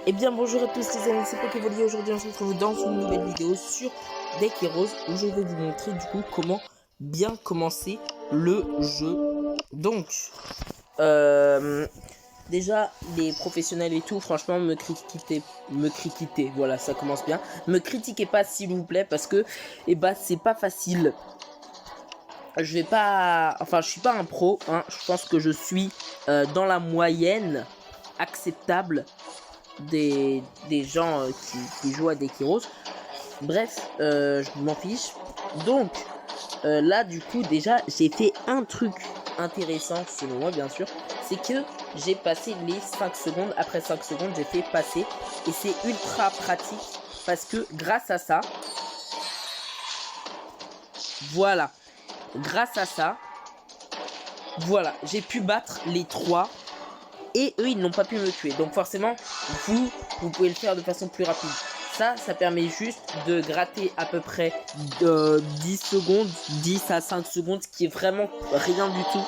Eh bien bonjour à tous les amis, c'est Pokévolley. Aujourd'hui on se retrouve dans une nouvelle vidéo sur Deck Heroes où je vais vous montrer du coup comment bien commencer le jeu. Donc déjà les professionnels et tout, franchement me critiquez, voilà ça commence bien. Me critiquez pas s'il vous plaît parce que c'est pas facile. Je vais pas, enfin je suis pas un pro, hein. Je pense que je suis dans la moyenne acceptable des gens qui jouent à Deck Heroes. Bref, je m'en fiche. Donc, là, du coup, déjà, j'ai fait un truc intéressant, selon moi, bien sûr. C'est que j'ai passé les 5 secondes. Après 5 secondes, j'ai fait passer. Et c'est ultra pratique. Parce que grâce à ça, voilà. Grâce à ça, voilà. J'ai pu battre les 3. Et eux, ils n'ont pas pu me tuer. Donc forcément, vous pouvez le faire de façon plus rapide. Ça permet juste de gratter à peu près 10 secondes, 10 à 5 secondes, ce qui est vraiment rien du tout.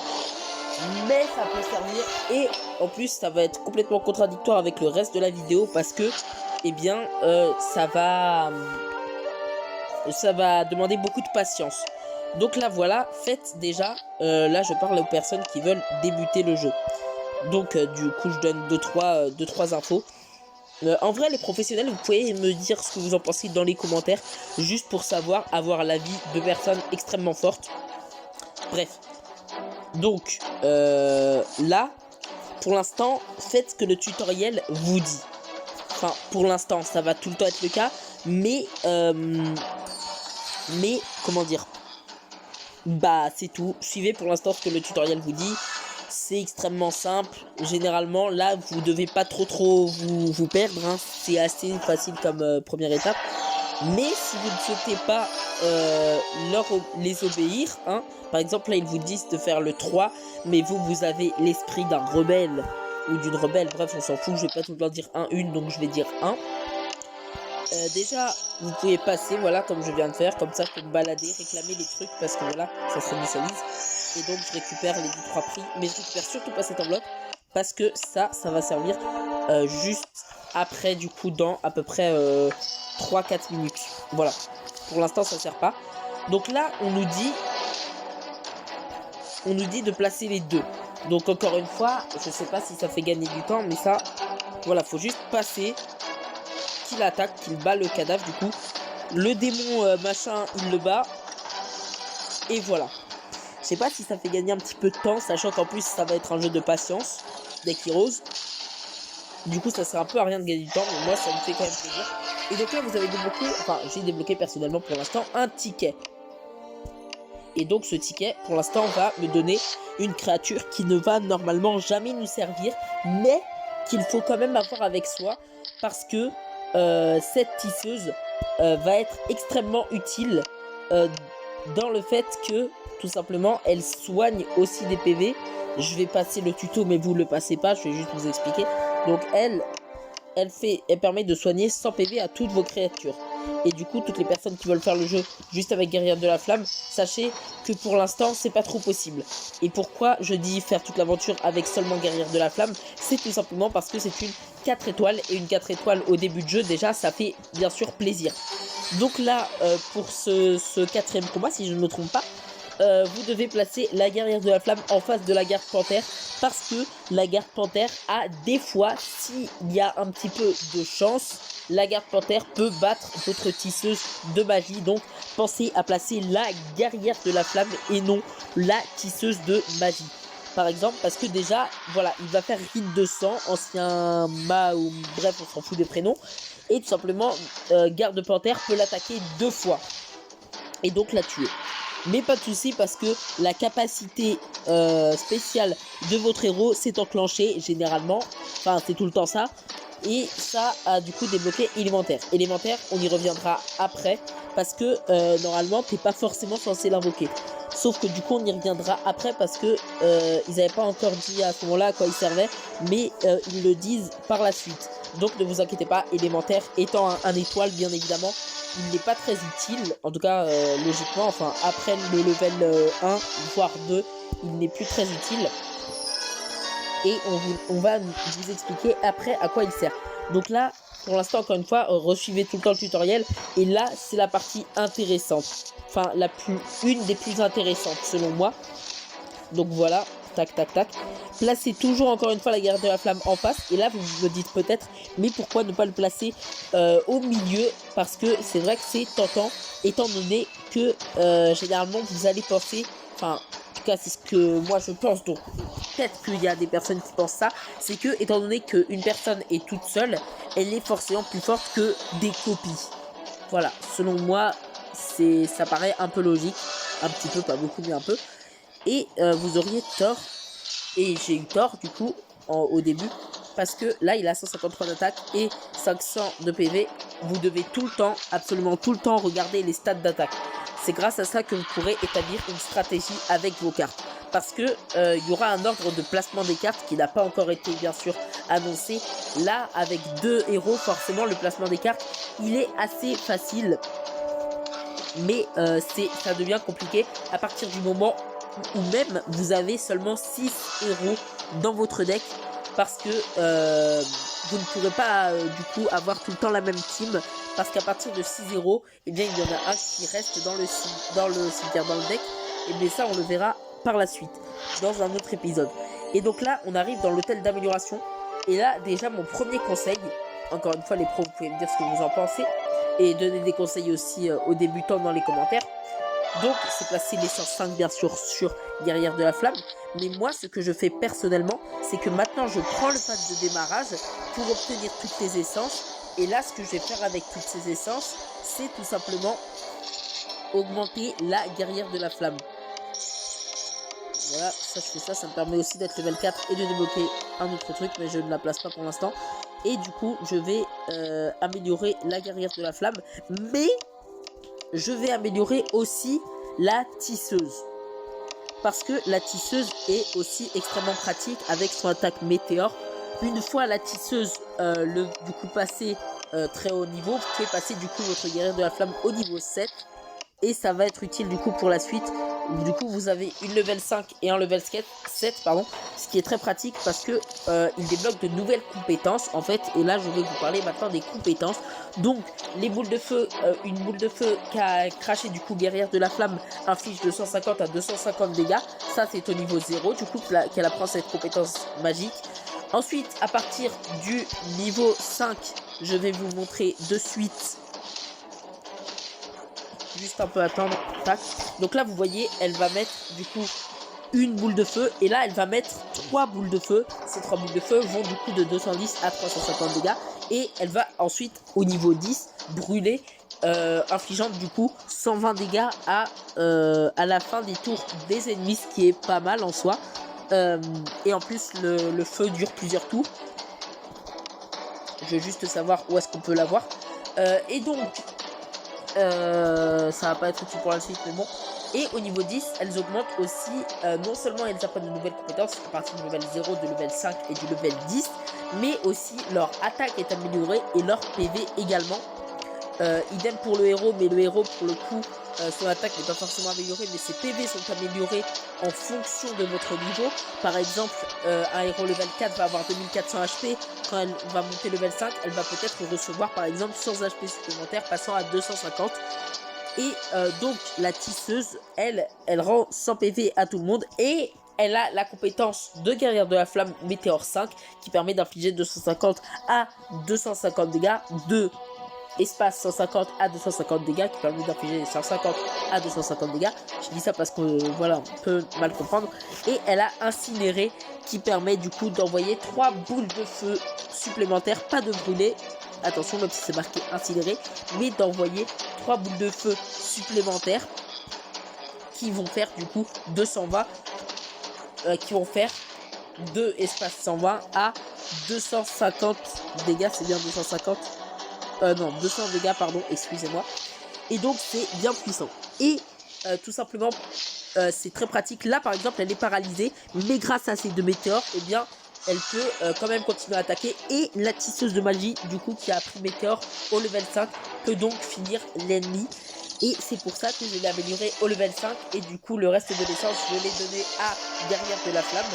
Mais ça peut servir. Et en plus, ça va être complètement contradictoire avec le reste de la vidéo parce que, eh bien, ça va demander beaucoup de patience. Donc là, voilà, faites déjà. Là, je parle aux personnes qui veulent débuter le jeu. Donc du coup je donne 2-3 infos. En vrai les professionnels, vous pouvez me dire ce que vous en pensez dans les commentaires, juste pour savoir, avoir l'avis de personnes extrêmement fortes. Bref, donc là pour l'instant faites ce que le tutoriel vous dit. Enfin pour l'instant ça va tout le temps être le cas, mais comment dire, bah c'est tout, suivez pour l'instant ce que le tutoriel vous dit. C'est extrêmement simple. Généralement, là, vous devez pas trop vous perdre. Hein. C'est assez facile comme première étape. Mais si vous ne souhaitez pas les obéir, hein, par exemple, là, ils vous disent de faire le 3, mais vous avez l'esprit d'un rebelle ou d'une rebelle. Bref, on s'en fout. Je vais pas tout le temps dire 1-1, donc je vais dire 1. Déjà, vous pouvez passer, voilà, comme je viens de faire. Comme ça, je peux me balader, réclamer les trucs, parce que voilà, ça se réinitialise. Et donc je récupère les 2-3 prix, mais je récupère surtout pas cette enveloppe parce que ça va servir juste après, du coup, dans à peu près 3-4 minutes. Voilà, pour l'instant ça sert pas. Donc là on nous dit de placer les deux. Donc encore une fois, je sais pas si ça fait gagner du temps, mais ça, voilà, faut juste passer, qu'il attaque, qu'il bat le cadavre. Du coup le démon machin, il le bat, et voilà. Je sais pas si ça fait gagner un petit peu de temps, sachant qu'en plus ça va être un jeu de patience, Deck Heroes. Du coup ça sert un peu à rien de gagner du temps, mais moi ça me fait quand même plaisir. Et donc là vous avez débloqué, enfin j'ai débloqué personnellement pour l'instant un ticket. Et donc ce ticket pour l'instant va me donner une créature qui ne va normalement jamais nous servir, mais qu'il faut quand même avoir avec soi, parce que cette tisseuse va être extrêmement utile dans le fait que tout simplement elle soigne aussi des PV. Je vais passer le tuto, mais vous le passez pas, je vais juste vous expliquer. Donc elle permet de soigner 100 PV à toutes vos créatures. Et du coup toutes les personnes qui veulent faire le jeu juste avec Guerrière de la Flamme, sachez que pour l'instant c'est pas trop possible. Et pourquoi je dis faire toute l'aventure avec seulement Guerrière de la Flamme, c'est tout simplement parce que c'est une 4 étoiles, et une 4 étoiles au début de jeu, déjà ça fait bien sûr plaisir. Donc là pour ce quatrième combat, si je ne me trompe pas, vous devez placer la Guerrière de la Flamme en face de la Garde Panthère, parce que la Garde Panthère a des fois, s'il y a un petit peu de chance, la Garde Panthère peut battre votre tisseuse de magie. Donc pensez à placer la Guerrière de la Flamme et non la tisseuse de magie. Par exemple, parce que déjà, voilà, il va faire Rite de sang, ancien Ma, ou bref, on s'en fout des prénoms. Et tout simplement, Garde Panthère peut l'attaquer 2 fois. Et donc la tuer. Mais pas de souci, parce que la capacité spéciale de votre héros s'est enclenchée généralement. Enfin, c'est tout le temps ça. Et ça a du coup débloqué élémentaire. Élémentaire, on y reviendra après, parce que normalement, t'es pas forcément censé l'invoquer. Sauf que du coup, on y reviendra après, parce que ils n'avaient pas encore dit à ce moment-là à quoi il servait, mais ils le disent par la suite. Donc ne vous inquiétez pas, élémentaire étant un étoile, bien évidemment, il n'est pas très utile, en tout cas logiquement, enfin après le level 1 voire 2, il n'est plus très utile. et on va vous expliquer après à quoi il sert. Donc là, pour l'instant, encore une fois, resuivez tout le temps le tutoriel, et là, c'est la partie intéressante. Enfin, une des plus intéressantes, selon moi. Donc voilà, tac, tac, tac. Placez toujours, encore une fois, la guerre de la flamme en face. Et là, vous me dites peut-être, mais pourquoi ne pas le placer au milieu? Parce que c'est vrai que c'est tentant, étant donné que, généralement, vous allez penser... Enfin, en tout cas, c'est ce que moi, je pense. Donc, peut-être qu'il y a des personnes qui pensent ça. C'est que, étant donné qu'une personne est toute seule, elle est forcément plus forte que des copies. Voilà, selon moi, ça paraît un peu logique. Un petit peu, pas beaucoup, mais un peu. Et vous auriez tort, et j'ai eu tort du coup au début, parce que là il a 153 d'attaque et 500 de PV. Vous devez tout le temps, absolument tout le temps, regarder les stats d'attaque. C'est grâce à ça que vous pourrez établir une stratégie avec vos cartes. Parce que il y aura un ordre de placement des cartes qui n'a pas encore été bien sûr annoncé. Là, avec 2 héros, forcément le placement des cartes, il est assez facile. Mais ça devient compliqué à partir du moment ou même vous avez seulement 6 héros dans votre deck, parce que vous ne pourrez pas du coup avoir tout le temps la même team, parce qu'à partir de 6 héros, et bien il y en a un qui reste dans le cimetière, dans le deck, et bien ça on le verra par la suite dans un autre épisode. Et donc là on arrive dans l'hôtel d'amélioration, et là déjà mon premier conseil, encore une fois les pros vous pouvez me dire ce que vous en pensez et donner des conseils aussi aux débutants dans les commentaires. Donc c'est placer l'essence 5 bien sûr sur Guerrière de la Flamme. Mais moi ce que je fais personnellement, c'est que maintenant je prends le pack de démarrage pour obtenir toutes les essences. Et là ce que je vais faire avec toutes ces essences, c'est tout simplement augmenter la Guerrière de la Flamme. Voilà, ça je fais ça, ça me permet aussi d'être level 4 et de débloquer un autre truc, mais je ne la place pas pour l'instant. Et du coup je vais améliorer la Guerrière de la Flamme, mais je vais améliorer aussi la tisseuse. Parce que la tisseuse est aussi extrêmement pratique avec son attaque météore. Une fois la tisseuse du coup passée très haut niveau, vous pouvez passer du coup votre guerrière de la flamme au niveau 7. Et ça va être utile du coup pour la suite. Du coup vous avez une level 5 et un level 7 pardon, ce qui est très pratique parce que il débloque de nouvelles compétences en fait. Et là je vais vous parler maintenant des compétences. Donc les boules de feu, une boule de feu qui a craché du coup guerrière de la flamme inflige 250 à 250 dégâts. Ça c'est au niveau 0 du coup qu'elle apprend cette compétence magique. Ensuite à partir du niveau 5, je vais vous montrer de suite. Juste un peu attendre, tac. Donc là vous voyez, elle va mettre du coup une boule de feu, et là elle va mettre 3 boules de feu. Ces 3 boules de feu vont du coup de 210 à 350 dégâts, et elle va ensuite au niveau 10 brûler, infligeant du coup 120 dégâts à la fin des tours des ennemis, ce qui est pas mal en soi. Et en plus le feu dure plusieurs tours. Je veux juste savoir où est-ce qu'on peut l'avoir. Et donc ça va pas être utile pour la suite, mais bon. Et au niveau 10, elles augmentent aussi, non seulement elles apprennent de nouvelles compétences à partir du level 0, de level 5 et du level 10, mais aussi leur attaque est améliorée et leur PV également. Idem pour le héros, mais le héros pour le coup, son attaque n'est pas forcément améliorée, mais ses PV sont améliorés en fonction de votre niveau. Par exemple, un héros level 4 va avoir 2400 HP, quand elle va monter level 5, elle va peut-être recevoir par exemple 100 HP supplémentaires passant à 250. Et donc la tisseuse, elle rend 100 PV à tout le monde, et elle a la compétence de guerrière de la flamme météore 5 qui permet d'infliger 250 à 250 dégâts, de espace 150 à 250 dégâts qui permet d'infliger 150 à 250 dégâts. Je dis ça parce que voilà, on peut mal comprendre. Et elle a incinéré qui permet du coup d'envoyer 3 boules de feu supplémentaires, pas de brûler. Attention, même si c'est marqué incinéré, mais d'envoyer 3 boules de feu supplémentaires qui vont faire du coup 220, qui vont faire 2 espaces 120 à 250 dégâts, c'est bien 250, non 200 dégâts pardon, excusez-moi. Et donc c'est bien puissant. Et tout simplement c'est très pratique. Là par exemple elle est paralysée, mais grâce à ces 2 météores, et bien elle peut quand même continuer à attaquer. Et la tisseuse de magie, du coup, qui a appris météore au level 5, peut donc finir l'ennemi. Et c'est pour ça que je l'ai amélioré au level 5. Et du coup, le reste de l'essence, je l'ai donné à guerrière de la flamme.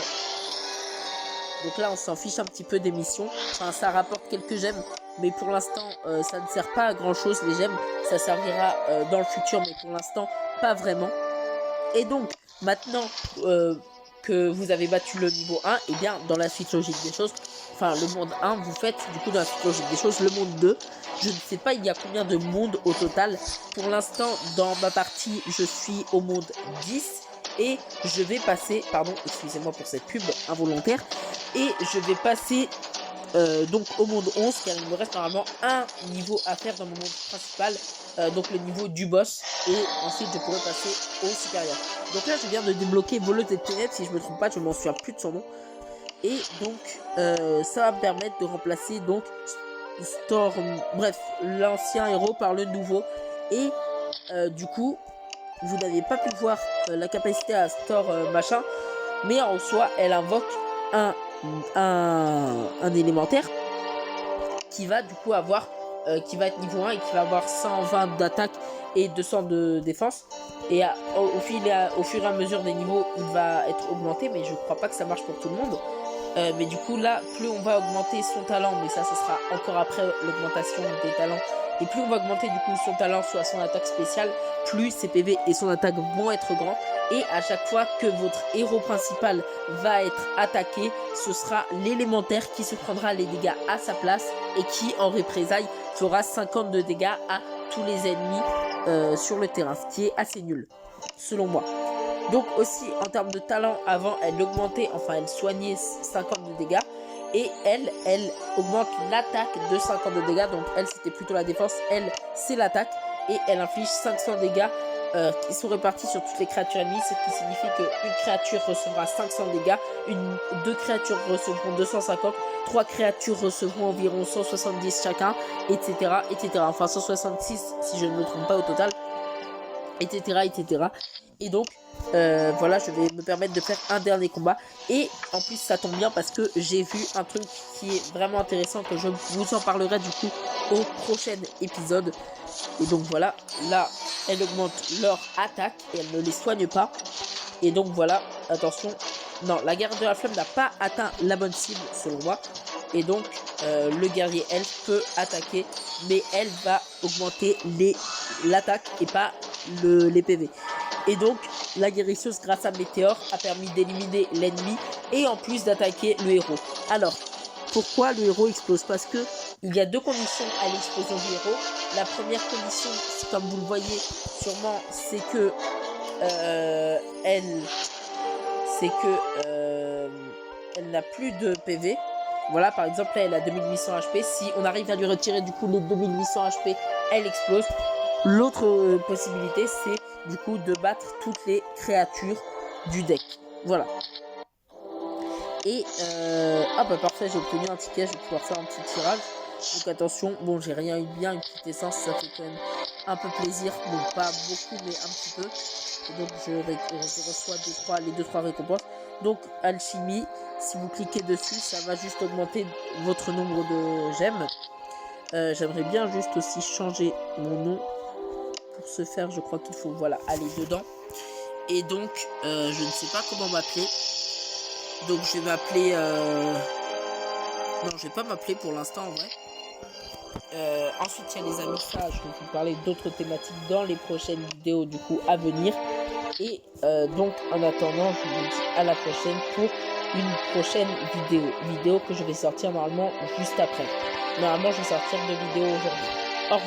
Donc là on s'en fiche un petit peu des missions. Enfin ça rapporte quelques gemmes, mais pour l'instant ça ne sert pas à grand chose les gemmes. Ça servira dans le futur, mais pour l'instant pas vraiment. Et donc maintenant que vous avez battu le niveau 1, et bien dans la suite logique des choses, enfin le monde 1, vous faites du coup dans la suite logique des choses le monde 2. Je ne sais pas il y a combien de mondes au total. Pour l'instant dans ma partie je suis au monde 10 et je vais passer, pardon excusez-moi pour cette pub involontaire, et je vais passer donc au monde 11 car il me reste normalement un niveau à faire dans mon monde principal, donc le niveau du boss, et ensuite je pourrai passer au supérieur. Donc là je viens de débloquer Voleuse des Ténèbres, si je me trompe pas, je m'en souviens plus de son nom, et donc ça va me permettre de remplacer donc Storm, bref l'ancien héros par le nouveau, et du coup vous n'avez pas pu voir la capacité à Storm machin, mais en soi elle invoque un élémentaire qui va du coup avoir qui va être niveau 1 et qui va avoir 120 d'attaque et 200 de défense, et au fur et à mesure des niveaux il va être augmenté, mais je crois pas que ça marche pour tout le monde. Mais du coup là plus on va augmenter son talent, mais ça sera encore après l'augmentation des talents, et plus on va augmenter du coup son talent soit son attaque spéciale, plus ses PV et son attaque vont être grands, et à chaque fois que votre héros principal va être attaqué, ce sera l'élémentaire qui se prendra les dégâts à sa place et qui en représailles fera 50 de dégâts à tous les ennemis sur le terrain, ce qui est assez nul selon moi. Donc aussi en termes de talent, avant elle augmentait, enfin elle soignait 50 de dégâts, et elle augmente l'attaque de 50 de dégâts. Donc elle c'était plutôt la défense, elle c'est l'attaque, et elle inflige 500 dégâts qui sont répartis sur toutes les créatures ennemies, ce qui signifie qu'une créature recevra 500 dégâts, deux créatures recevront 250, 3 créatures recevront environ 170 chacun, etc. Enfin 166 si je ne me trompe pas au total, etc. Et donc voilà, je vais me permettre de faire un dernier combat, et en plus ça tombe bien parce que j'ai vu un truc qui est vraiment intéressant, que je vous en parlerai du coup au prochain épisode. Et donc voilà, là elle augmente leur attaque et elle ne les soigne pas, et donc voilà, attention, non, la guerre de la flamme n'a pas atteint la bonne cible selon moi, et donc le guerrier elfe peut attaquer, mais elle va augmenter l'attaque et pas les PV. Et donc la guérisseuse grâce à Météore a permis d'éliminer l'ennemi et en plus d'attaquer le héros. Alors pourquoi le héros explose? Parce que il y a deux conditions à l'explosion du héros. La première condition, comme vous le voyez sûrement, c'est que elle n'a plus de PV. Voilà, par exemple là elle a 2800 HP. Si on arrive à lui retirer du coup les 2800 HP, elle explose. L'autre possibilité, c'est du coup de battre toutes les créatures du deck. Voilà. Et bah parfait, j'ai obtenu un ticket, je vais pouvoir faire un petit tirage. Donc attention, bon j'ai rien eu bien, une petite essence, ça fait quand même un peu plaisir. Bon pas beaucoup mais un petit peu. Et donc je reçois les 2-3 récompenses. Donc alchimie, si vous cliquez dessus, ça va juste augmenter votre nombre de gemmes. J'aimerais bien juste aussi changer mon nom. Pour ce faire, je crois qu'il faut aller dedans. Et donc je ne sais pas comment m'appeler. Donc je vais m'appeler non, je vais pas m'appeler pour l'instant en vrai. Ensuite il y a les amis, ça je vais vous parler d'autres thématiques dans les prochaines vidéos du coup à venir. Et donc en attendant, je vous dis à la prochaine pour une prochaine vidéo que je vais sortir normalement juste après. Normalement je vais sortir 2 vidéos aujourd'hui. Au revoir.